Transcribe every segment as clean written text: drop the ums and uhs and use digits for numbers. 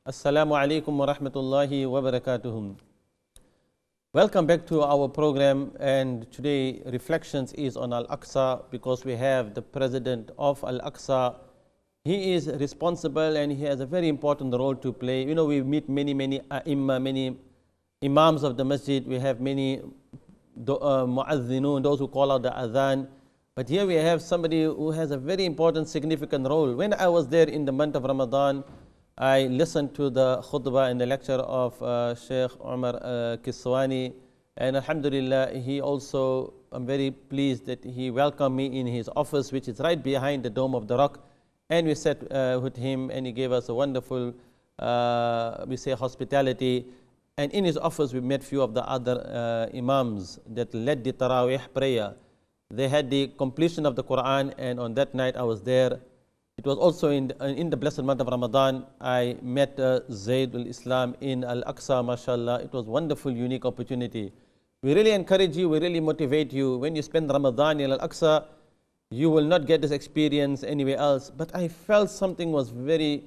Assalamu alaikum wa rahmatullahi wa barakatuhum. Welcome back to our program, and today reflections is on Al-Aqsa because we have the president of Al-Aqsa. He is responsible and he has a very important role to play. You know, we meet many imams of the masjid. We have many mu'adhinun, those who call out the adhan. But here we have somebody who has a very important, significant role. When I was there in the month of Ramadan, I listened to the khutbah and the lecture of Sheikh Umar Kiswani, and Alhamdulillah, he also, I'm very pleased that he welcomed me in his office, which is right behind the Dome of the Rock, and we sat with him, and he gave us a wonderful, hospitality. And in his office, we met few of the other imams that led the Taraweeh prayer. They had the completion of the Quran, and on that night I was there. It was also in the blessed month of Ramadan. I met Zayd al-Islam in Al-Aqsa, mashallah. It was wonderful, unique opportunity. We really encourage you, we really motivate you. When you spend Ramadan in Al-Aqsa, you will not get this experience anywhere else. But I felt something was very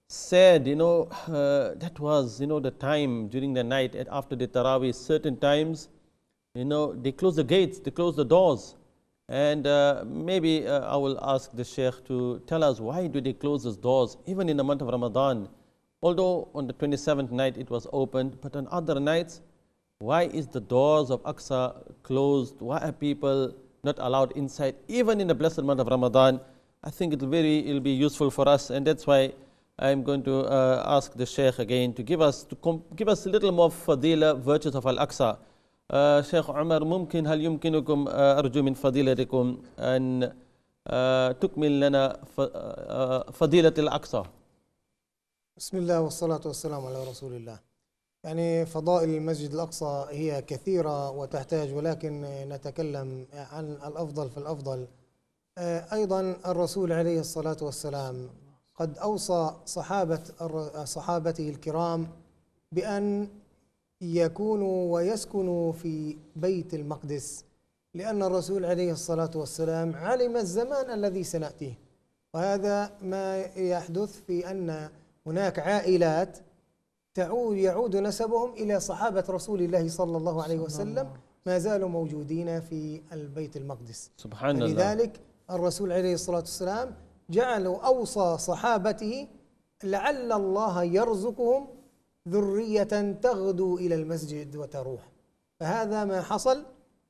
sad, that was, the time during the night after the Taraweeh, certain times, they close the gates, they close the doors. And maybe I will ask the Sheikh to tell us why do they close those doors even in the month of Ramadan. Although on the 27th night it was opened, but on other nights, why is the doors of Aqsa closed? Why are people not allowed inside even in the blessed month of Ramadan? I think it'll be useful for us, and that's why I'm going to ask the Sheikh again to give us a little more fadila, virtues of Al-Aqsa. شيخ عمر ممكن هل يمكنكم أرجو من فضيلتكم أن تكمل لنا فضيلة الأقصى. بسم الله والصلاة والسلام على رسول الله. يعني فضائل المسجد الأقصى هي كثيرة وتحتاج، ولكن نتكلم عن الأفضل فالأفضل. أيضا الرسول عليه الصلاة والسلام قد أوصى صحابته الكرام بأن يكونوا ويسكنوا في بيت المقدس، لأن الرسول عليه الصلاة والسلام علم الزمان الذي سنأتيه. وهذا ما يحدث في أن هناك عائلات يعود نسبهم إلى صحابة رسول الله صلى الله عليه وسلم، ما زالوا موجودين في البيت المقدس. سبحان الله. لذلك الرسول عليه الصلاة والسلام أوصى صحابته لعل الله يرزقهم ذرية تغدو إلى المسجد وتروح. فهذا ما حصل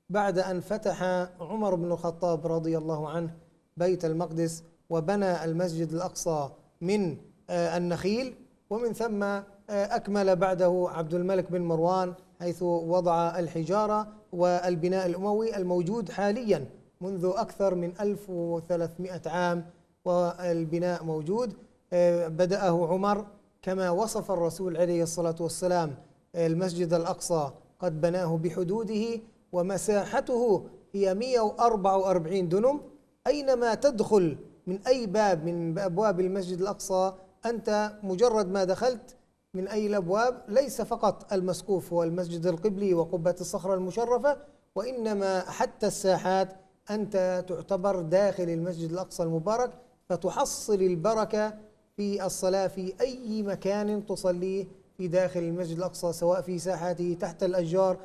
بعد أن فتح عمر بن الخطاب رضي الله عنه بيت المقدس وبنى المسجد الأقصى من النخيل، ومن ثم أكمل بعده عبد الملك بن مروان حيث وضع الحجارة والبناء الأموي الموجود حاليا منذ أكثر من 1300 عام، والبناء موجود. بدأه عمر كما وصف الرسول عليه الصلاة والسلام. المسجد الأقصى قد بناه بحدوده، ومساحته هي 144 دنم. أينما تدخل من أي باب من أبواب المسجد الأقصى، أنت مجرد ما دخلت من أي الأبواب، ليس فقط المسقوف هو المسجد القبلي وقبة الصخرة المشرفة، وإنما حتى الساحات أنت تعتبر داخل المسجد الأقصى المبارك، فتحصل البركة في الصلاة في أي مكان تصليه في داخل المسجد الأقصى، سواء في ساحاته، تحت الأشجار،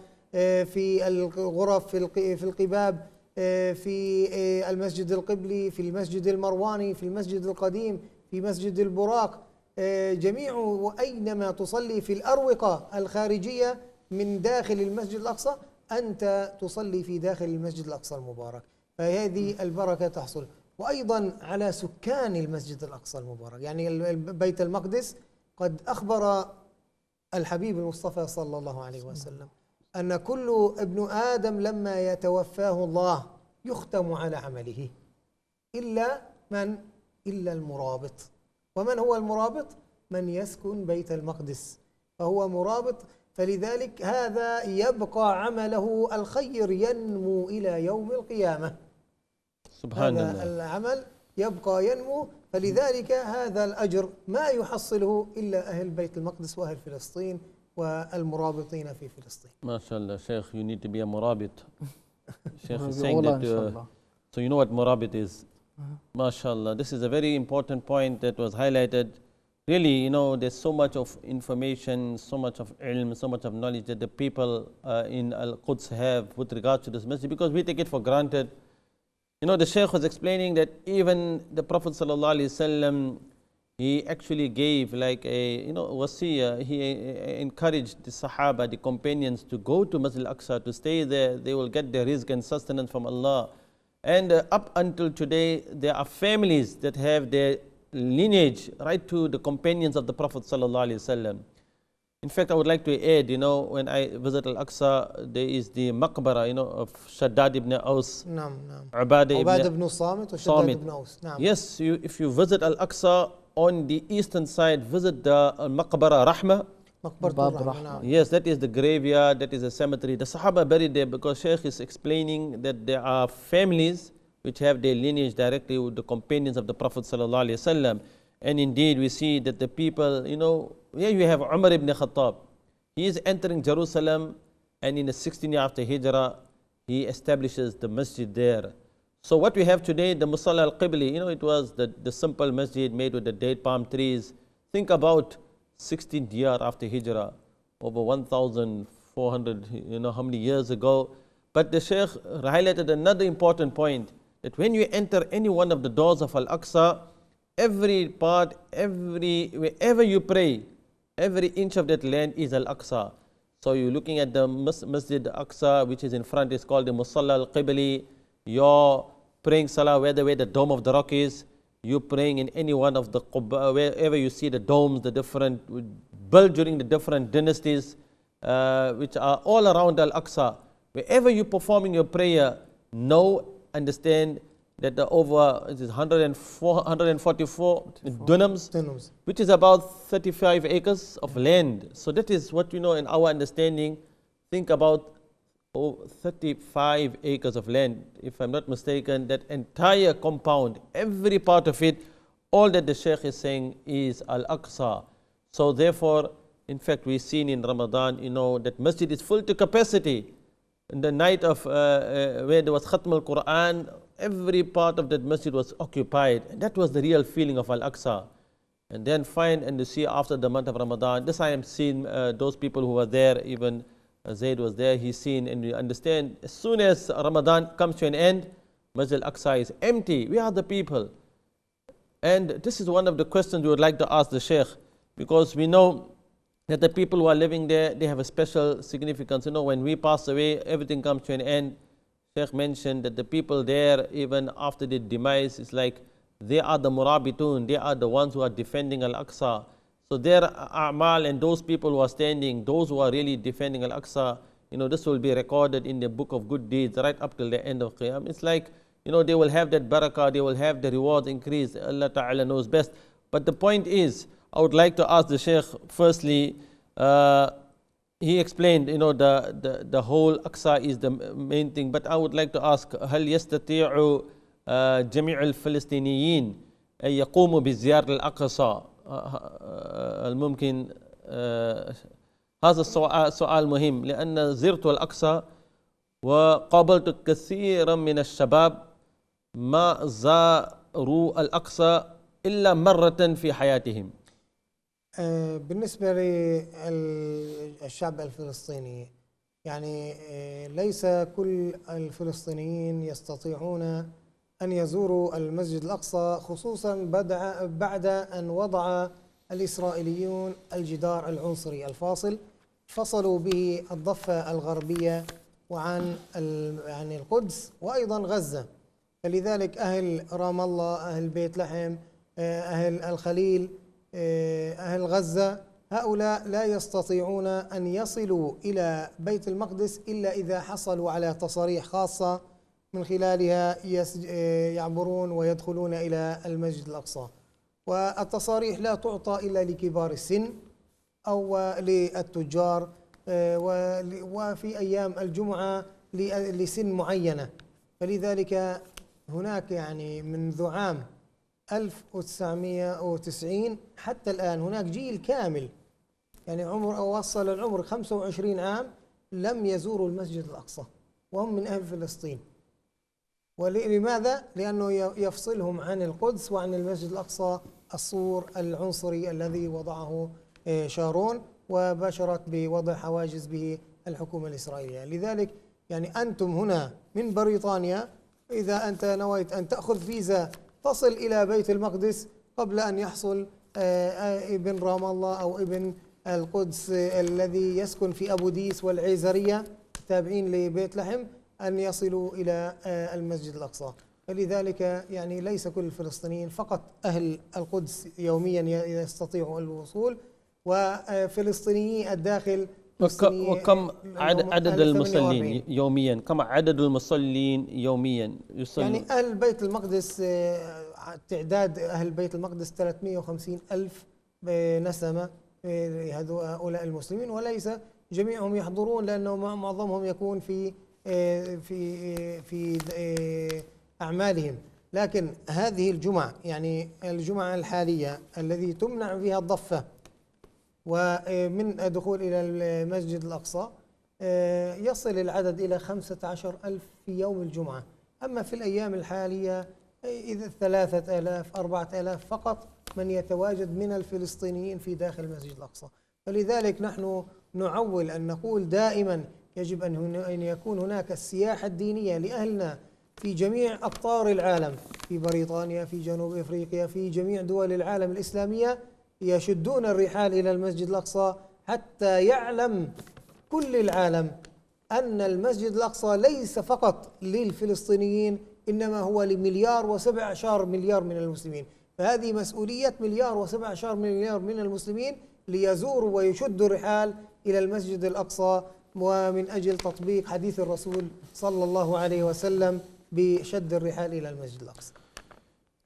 في الغرف، في القباب، في المسجد القبلي، في المسجد المرواني، في المسجد القديم، في مسجد البراق، جميع وأينما تصلي في الأروقة الخارجية من داخل المسجد الأقصى أنت تصلي في داخل المسجد الأقصى المبارك، فهذه البركة تحصل. وأيضا على سكان المسجد الأقصى المبارك، يعني بيت المقدس، قد أخبر الحبيب المصطفى صلى الله عليه وسلم أن كل ابن آدم لما يتوفاه الله يختم على عمله إلا المرابط. ومن هو المرابط؟ من يسكن بيت المقدس فهو مرابط. فلذلك هذا يبقى عمله الخير ينمو إلى يوم القيامة. سبحان هذا الله. العمل يبقى ينمو، فلذلك هذا الأجر ما يحصله إلا أهل بيت المقدس وأهل فلسطين والمرابطين في فلسطين. ما شاء الله. Sheikh, you need to be a murabit. Sheikh is saying that, so you know what murabit is. MashaAllah. This is a very important point that was highlighted, really, there's so much of information, so much of ilm, so much of knowledge that the people in Al-Quds have with regards to this masjid, because we take it for granted. The Shaykh was explaining that even the Prophet ﷺ, he actually gave like a, wasiyah. He encouraged the Sahaba, the companions, to go to Masjid Al-Aqsa, to stay there. They will get their rizq and sustenance from Allah. And up until today, there are families that have their lineage right to the companions of the Prophet ﷺ. In fact, I would like to add, when I visit Al-Aqsa, there is the maqbara, of Shaddad ibn Aus, Ubadah ibn Samit, or Shaddad ibn Aus. Yes, if you visit Al-Aqsa on the eastern side, visit the maqbara Rahma. Yes, that is the graveyard, that is a cemetery. The Sahaba buried there, because Shaykh is explaining that there are families which have their lineage directly with the companions of the Prophet ﷺ. And indeed, we see that the people, here you have Umar ibn Khattab. He is entering Jerusalem, and in the 16th year after Hijrah, he establishes the masjid there. So what we have today, the Musalla al-Qibli, it was the simple masjid made with the date palm trees. Think about 16th year after Hijrah, over 1,400, how many years ago. But the Shaykh highlighted another important point, that when you enter any one of the doors of Al-Aqsa, every part, wherever you pray, every inch of that land is Al-Aqsa. So you're looking at the Masjid Al-Aqsa, which is in front, is called the Musalla al-Qibli. You're praying Salah where the dome of the rock is. You're praying in any one of the Qubba, wherever you see the domes, the different, built during the different dynasties, which are all around Al-Aqsa. Wherever you're performing your prayer, understand that the over 144 dunams, which is about 35 acres of land. So that is what in our understanding. Think about 35 acres of land, if I'm not mistaken. That entire compound, every part of it, all that the Shaykh is saying is Al-Aqsa. So therefore, in fact, we've seen in Ramadan, that masjid is full to capacity. In the night of where there was Khatm al-Quran, every part of that masjid was occupied. And that was the real feeling of Al-Aqsa. And then find and to see after the month of Ramadan, this I am seeing those people who were there, even Zaid was there, he's seen, and you understand, as soon as Ramadan comes to an end, Masjid Al-Aqsa is empty. We are the people. And this is one of the questions we would like to ask the Shaykh, because we know that the people who are living there, they have a special significance. When we pass away, everything comes to an end. Shaykh mentioned that the people there, even after the demise, is like they are the murabitun, they are the ones who are defending Al-Aqsa. So their a'mal and those people who are standing, those who are really defending Al-Aqsa, this will be recorded in the book of good deeds right up till the end of Qiyam. It's like, they will have that barakah, they will have the rewards increased. Allah Ta'ala knows best. But the point is, I would like to ask the Shaykh, firstly, he explained, the whole Aqsa is the main thing, but I would like to ask, هل يستطيع جميع الفلسطينيين أن يقوموا بزيارة الأقصى؟ الممكن هذا السؤال مهم، لأن زرت الأقصى وقابلت كثيرا من الشباب ما زاروا الأقصى إلا مرة في حياتهم. بالنسبة للشعب الفلسطيني، يعني ليس كل الفلسطينيين يستطيعون أن يزوروا المسجد الأقصى، خصوصا بعد أن وضع الإسرائيليون الجدار العنصري الفاصل، فصلوا به الضفة الغربية وعن يعني القدس وأيضا غزة. فلذلك أهل رام الله، أهل بيت لحم، أهل الخليل، أهل غزة، هؤلاء لا يستطيعون أن يصلوا إلى بيت المقدس إلا إذا حصلوا على تصاريح خاصة من خلالها يعبرون ويدخلون إلى المسجد الأقصى. والتصاريح لا تعطى إلا لكبار السن أو للتجار، وفي أيام الجمعة لسن معينة. فلذلك هناك يعني منذ عام 1990 حتى الآن هناك جيل كامل، يعني وصل العمر 25 عام لم يزوروا المسجد الأقصى وهم من أهل فلسطين. ولماذا؟ لأنه يفصلهم عن القدس وعن المسجد الأقصى السور العنصري الذي وضعه شارون، وبشرت بوضع حواجز به الحكومة الإسرائيلية. لذلك يعني أنتم هنا من بريطانيا، إذا أنت نويت أن تأخذ فيزا تصل إلى بيت المقدس قبل أن يحصل ابن رام الله أو ابن القدس الذي يسكن في أبو ديس والعيزرية تابعين لبيت لحم أن يصلوا إلى المسجد الأقصى. فلذلك يعني ليس كل الفلسطينيين، فقط أهل القدس يوميا يستطيعوا الوصول، وفلسطيني الداخل. وكم عدد المصلين يوميا؟ كم عدد المصلين يوميا يصلون؟ يعني أهل بيت المقدس، تعداد أهل بيت المقدس 350 ألف نسمة هؤلاء المسلمين، وليس جميعهم يحضرون لأنه معظمهم يكون في أعمالهم. لكن هذه الجمعة، يعني الجمعة الحالية الذي تمنع فيها الضفة ومن الدخول إلى المسجد الأقصى، يصل العدد إلى 15 ألف في يوم الجمعة. أما في الأيام الحالية إذا 3000 4000 فقط من يتواجد من الفلسطينيين في داخل المسجد الأقصى. فلذلك نحن نعول أن نقول دائما يجب أن يكون هناك السياحة الدينية لأهلنا في جميع أقطار العالم، في بريطانيا، في جنوب إفريقيا، في جميع دول العالم الإسلامية، يشدون الرحال إلى المسجد الأقصى حتى يعلم كل العالم أن المسجد الأقصى ليس فقط للفلسطينيين، إنما هو ل1.17 مليار من المسلمين. فهذه مسؤولية 1.17 مليار من المسلمين ليزوروا ويشدوا الرحال إلى المسجد الأقصى، ومن أجل تطبيق حديث الرسول صلى الله عليه وسلم بشد الرحال إلى المسجد الأقصى.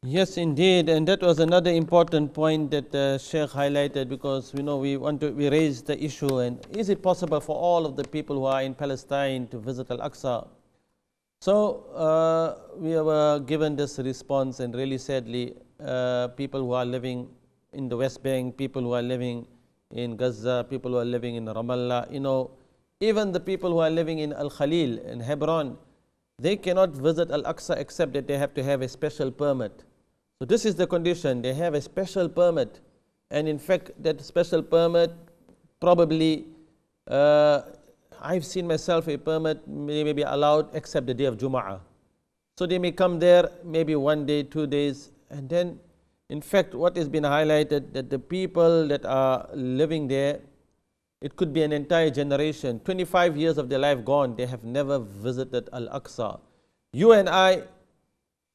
Yes, indeed, and that was another important point that Sheikh highlighted, because we raised the issue, and is it possible for all of the people who are in Palestine to visit Al-Aqsa? So we were given this response, and really sadly, people who are living in the West Bank, people who are living in Gaza, people who are living in Ramallah, even the people who are living in Al-Khalil, in Hebron, they cannot visit Al-Aqsa except that they have to have a special permit. So this is the condition, they have a special permit, and in fact that special permit probably, I've seen myself, a permit may be allowed except the day of Jum'ah. So they may come there maybe 1 day, 2 days, and then in fact what has been highlighted, that the people that are living there, it could be an entire generation, 25 years of their life gone, they have never visited Al-Aqsa. You and I,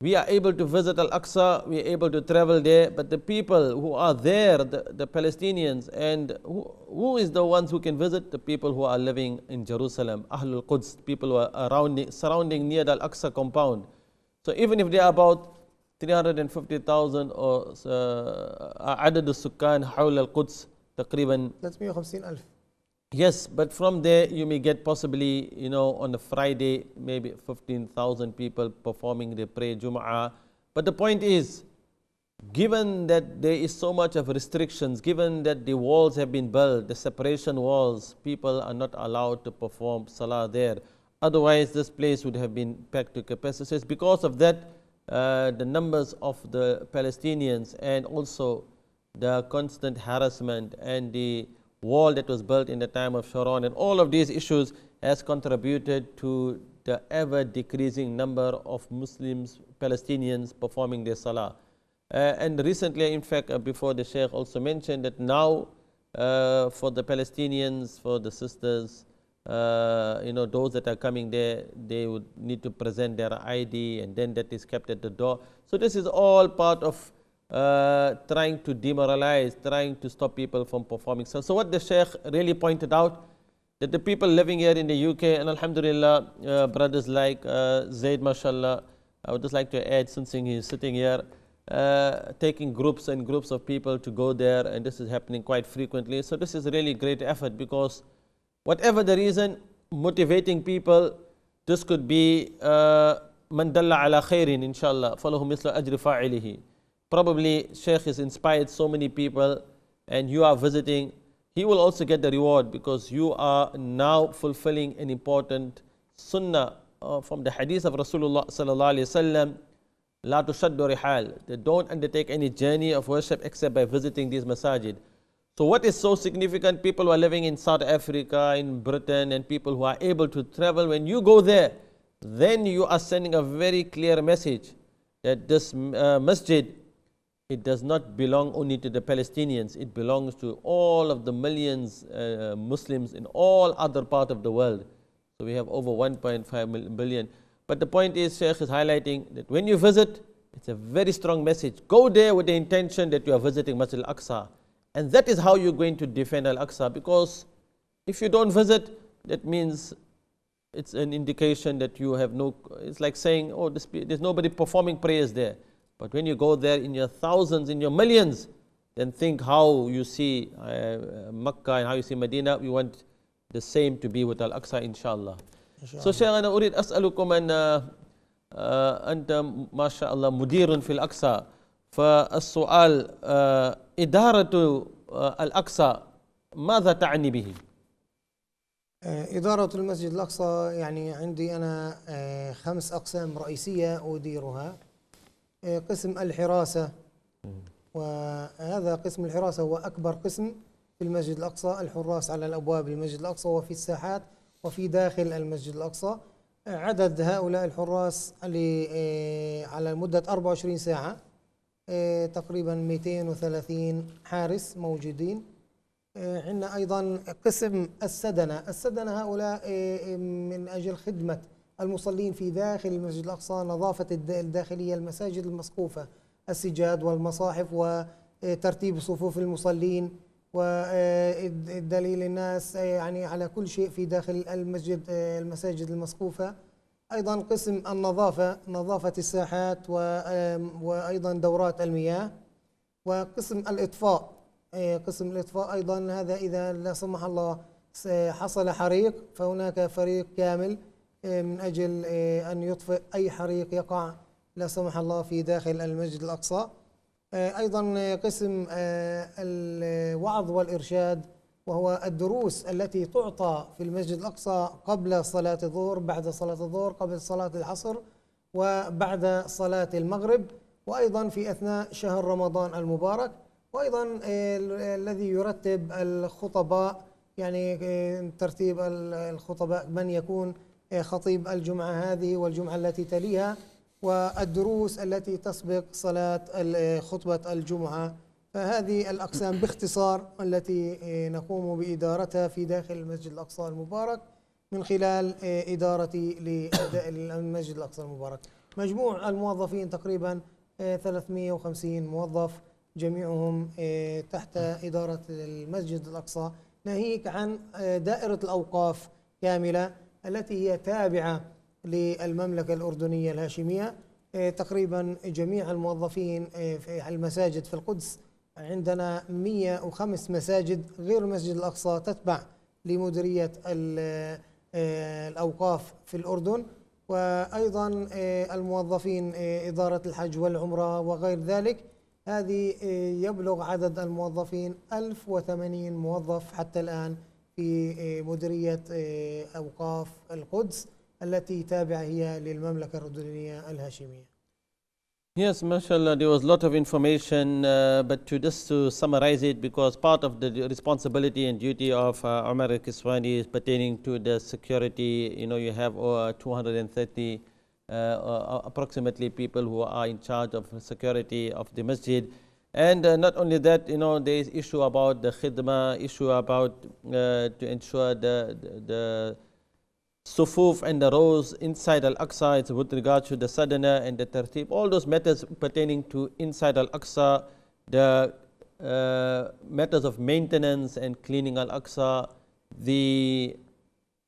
we are able to visit Al-Aqsa, we are able to travel there, but the people who are there, the Palestinians, and who is the ones who can visit? The people who are living in Jerusalem, Ahlul Quds, people who are surrounding near the Al-Aqsa compound. So even if they are about 350,000 or عدد السكان حول القدس تقريبا 350,000. Yes, but from there you may get possibly, on a Friday, maybe 15,000 people performing the prayer Jum'ah. But the point is, given that there is so much of restrictions, given that the walls have been built, the separation walls, people are not allowed to perform Salah there. Otherwise, this place would have been packed to capacity. So it's because of that, the numbers of the Palestinians and also the constant harassment and the wall that was built in the time of Sharon, and all of these issues has contributed to the ever decreasing number of Muslims, Palestinians performing their Salah. And recently, in fact, before the Sheikh also mentioned that now for the Palestinians, for the sisters, those that are coming there, they would need to present their ID, and then that is kept at the door. So this is all part of trying to demoralize, trying to stop people from performing. So what the Sheikh really pointed out, that the people living here in the UK, and alhamdulillah, brothers like Zaid, mashallah, I would just like to add, since he is sitting here, taking groups and groups of people to go there, and this is happening quite frequently. So this is a really great effort, because whatever the reason, motivating people, this could be man dalla ala khairin, inshallah, falahu mislu ajri fa'ilihi. Probably Sheikh has inspired so many people, and you are visiting, he will also get the reward, because you are now fulfilling an important sunnah from the hadith of Rasulullah sallallahu alaihi wasallam. لا تشد رحال. They don't undertake any journey of worship except by visiting these masajid. So what is so significant? People who are living in South Africa, in Britain, and people who are able to travel, when you go there, then you are sending a very clear message that this masjid, it does not belong only to the Palestinians, it belongs to all of the millions Muslims in all other parts of the world. So we have over 1.5 billion. But the point is, Sheikh is highlighting that when you visit, it's a very strong message. Go there with the intention that you are visiting Masjid Al-Aqsa. And that is how you're going to defend Al-Aqsa, because if you don't visit, that means it's an indication that you have no, it's like saying, oh, there's nobody performing prayers there. But when you go there in your thousands, in your millions, then think how you see Makkah and how you see Medina. We want the same to be with Al-Aqsa, inshallah. So Shaykh, أنا أريد أسألكم أن أنت ما شاء الله مدير في الأقصى، فالسؤال إدارة الأقصى ماذا تعني به؟ إدارة المسجد الأقصى يعني عندي أنا 5 أقسام رئيسية أديرها. قسم الحراسة، وهذا قسم الحراسة هو أكبر قسم في المسجد الأقصى، الحراس على الأبواب المسجد الأقصى وفي الساحات وفي داخل المسجد الأقصى. عدد هؤلاء الحراس على مدة 24 ساعة تقريبا 230 حارس موجودين. عندنا أيضا قسم السدنة هؤلاء من أجل خدمة المصلين في داخل المسجد الأقصى، نظافة الداخلية، المساجد المسقوفة، السجاد والمصاحف وترتيب صفوف المصلين والدليل الناس يعني على كل شيء في داخل المساجد المسقوفة. أيضا قسم النظافة، نظافة الساحات وأيضا دورات المياه. وقسم الإطفاء، قسم الإطفاء أيضا هذا إذا لا سمح الله حصل حريق فهناك فريق كامل من أجل أن يطفئ أي حريق يقع لا سمح الله في داخل المسجد الأقصى. أيضا قسم الوعظ والإرشاد، وهو الدروس التي تعطى في المسجد الأقصى قبل صلاة الظهر، بعد صلاة الظهر، قبل صلاة العصر، وبعد صلاة المغرب، وأيضا في أثناء شهر رمضان المبارك. وأيضا الذي يرتب الخطباء، يعني ترتيب الخطباء، من يكون خطيب الجمعة هذه والجمعة التي تليها، والدروس التي تسبق صلاة خطبة الجمعة. فهذه الأقسام باختصار التي نقوم بإدارتها في داخل المسجد الأقصى المبارك من خلال إدارتي للمسجد الأقصى المبارك. مجموع الموظفين تقريبا 350 موظف، جميعهم تحت إدارة المسجد الأقصى، ناهيك عن دائرة الأوقاف كاملة التي هي تابعة للمملكة الأردنية الهاشمية. تقريبا جميع الموظفين في المساجد في القدس، عندنا 105 مساجد غير المسجد الأقصى تتبع لمديرية الأوقاف في الأردن. وأيضا الموظفين إدارة الحج والعمرة وغير ذلك، هذه يبلغ عدد الموظفين 1080 موظف حتى الآن في مديرية أوقاف القدس التي تابعة هي للمملكة الأردنية الهاشمية. Yes, mashallah, there was a lot of information, but just to summarize it, because part of the responsibility and duty of Umar al-Kiswani is pertaining to the security. You know, you have 230 approximately people who are in charge of security of the masjid. And not only that, you know, there is issue about the khidmah, issue about to ensure the sufuf and the rows inside Al-Aqsa. It's with regard to the sadana and the tartib, all those matters pertaining to inside Al-Aqsa, the matters of maintenance and cleaning Al-Aqsa, the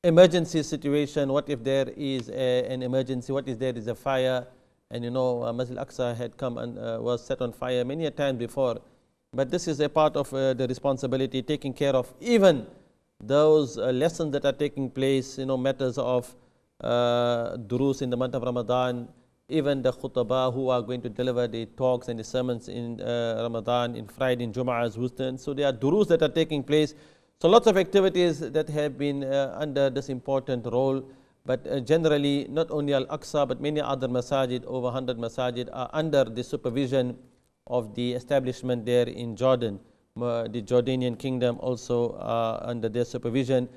emergency situation, what if there is an emergency, what if there is a fire, and you know Masjid Al-Aqsa had come and was set on fire many a time before. But this is a part of the responsibility, taking care of even those lessons that are taking place, you know, matters of durus in the month of Ramadan, even the khutbah who are going to deliver the talks and the sermons in Ramadan, in Friday, in Jum'ah's Wustan. So there are durus that are taking place. So lots of activities that have been under this important role. But generally, not only Al-Aqsa, but many other masajid, over 100 masajid, are under the supervision of the establishment there in Jordan. The Jordanian kingdom also under their supervision.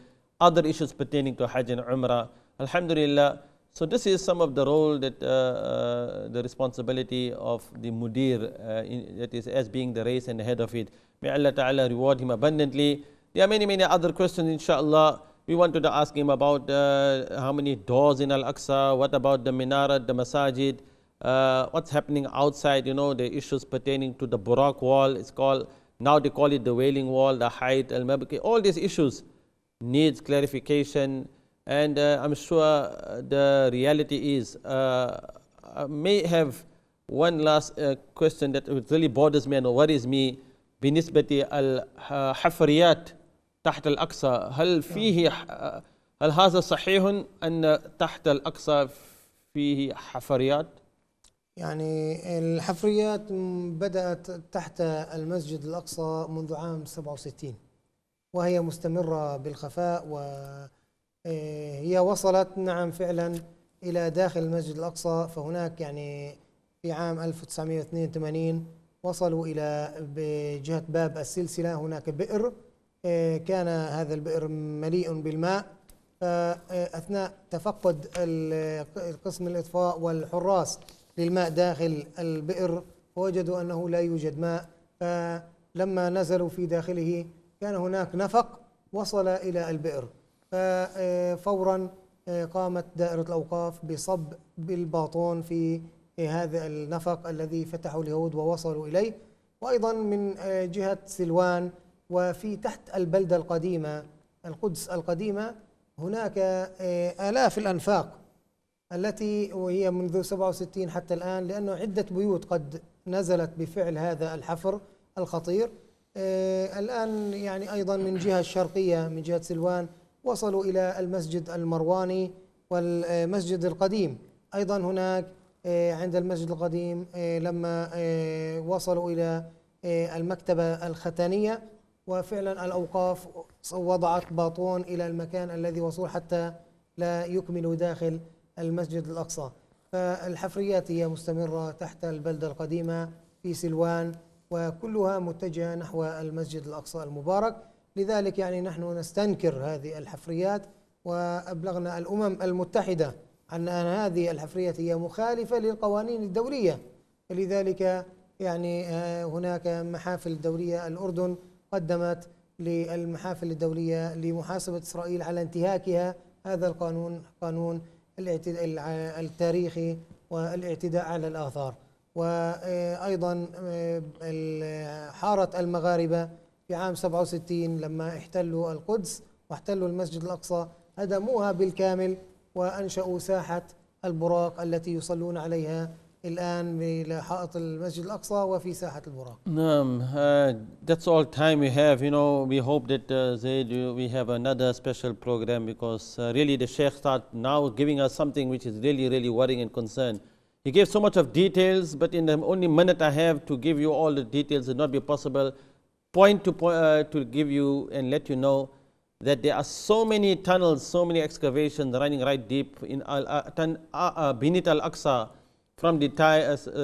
Other issues pertaining to Hajj and Umrah. Alhamdulillah. So this is some of the role that the responsibility of the mudir, that is as being the race and the head of it. May Allah Ta'ala reward him abundantly. There are many other questions, inshallah. We wanted to ask him about how many doors in Al-Aqsa, what about the minaret, the masajid, what's happening outside, the issues pertaining to the Buraq wall. It's called, now they call it the Wailing Wall, the height, Al-Mabki. All these issues needs clarification. And I'm sure the reality is, I may have one last question that really bothers me and worries me. بالنسبة الحفريات تحت الأقصى هل هذا صحيح أن تحت الأقصى فيه حفريات؟ يعني الحفريات بدأت تحت المسجد الأقصى منذ عام 67 وهي مستمرة بالخفاء، وهي وصلت نعم فعلا إلى داخل المسجد الأقصى. فهناك يعني في عام 1982 وصلوا إلى بجهة باب السلسلة هناك بئر، كان هذا البئر مليء بالماء، فأثناء تفقد قسم الإطفاء والحراس للماء داخل البئر وجدوا أنه لا يوجد ماء، فلما نزلوا في داخله كان هناك نفق وصل إلى البئر، ففورا قامت دائرة الأوقاف بصب بالباطون في هذا النفق الذي فتحه اليهود ووصلوا إليه. وأيضا من جهة سلوان وفي تحت البلدة القديمة القدس القديمة هناك آلاف الأنفاق التي وهي منذ 67 حتى الآن، لأنه عدة بيوت قد نزلت بفعل هذا الحفر الخطير. الآن يعني أيضا من جهة الشرقية من جهة سلوان وصلوا إلى المسجد المرواني والمسجد القديم. أيضا هناك عند المسجد القديم لما وصلوا إلى المكتبة الختانية، وفعلا الأوقاف وضعت باطون إلى المكان الذي وصلوا حتى لا يكملوا داخل المسجد الأقصى. فالحفريات هي مستمرة تحت البلدة القديمة في سلوان، وكلها متجهة نحو المسجد الأقصى المبارك. لذلك يعني نحن نستنكر هذه الحفريات، وأبلغنا الأمم المتحدة أن هذه الحفريات هي مخالفة للقوانين الدولية. لذلك يعني هناك محافل دولية، الأردن قدمت للمحافل الدولية لمحاسبة إسرائيل على انتهاكها هذا القانون، قانون التاريخي والاعتداء على الآثار. وأيضا حارة المغاربة في عام 67 لما احتلوا القدس واحتلوا المسجد الأقصى هدموها بالكامل وأنشأوا ساحة البراق التي يصلون عليها الآن بحائط المسجد الأقصى وفي ساحة البراق. That's all time we have. We hope that we have another special program, because really the Sheikh start now giving us something which is really worrying and concern. He gave so much of details, but in the only minute I have to give you all the details will not be possible. Point to give you and let you know that there are so many tunnels, so many excavations running right deep in beneath Al-Aqsa, from the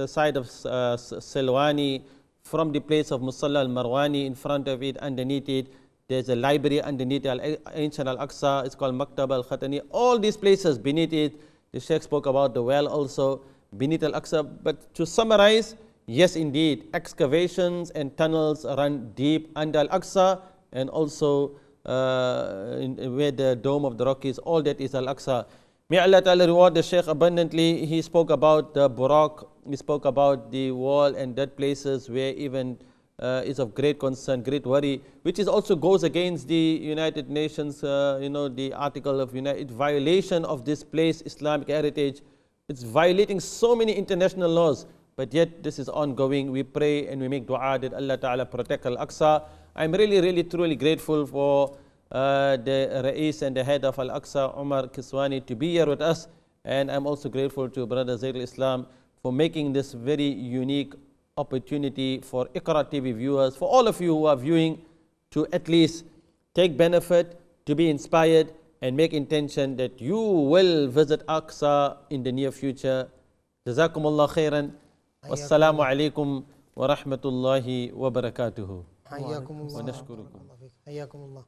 side of Silwani, from the place of Musalla al-Marwani, in front of it, underneath it. There's a library underneath ancient Al-Aqsa. It's called Maktab al-Khatani. All these places beneath it. The Sheikh spoke about the well also beneath Al-Aqsa. But to summarize, yes, indeed, excavations and tunnels run deep under Al-Aqsa, and also where the Dome of the Rock is, all that is Al-Aqsa. May Allah Ta'ala reward the Shaykh abundantly. He spoke about the Buraq, he spoke about the wall and that places where even is of great concern, great worry, which is also goes against the United Nations, the article of violation of this place, Islamic heritage. It's violating so many international laws, but yet this is ongoing. We pray and we make dua that Allah Ta'ala protect Al-Aqsa. I'm really truly grateful for the Rais and the head of Al-Aqsa, Umar Kiswani, to be here with us. And I'm also grateful to Brother Zaid al-Islam for making this very unique opportunity for Iqra TV viewers, for all of you who are viewing, to at least take benefit, to be inspired, and make intention that you will visit Aqsa in the near future. Jazakumullah khairan. Wassalamu alaikum wa rahmatullahi wa barakatuhu. حياكم الله ونشكركم. حياكم الله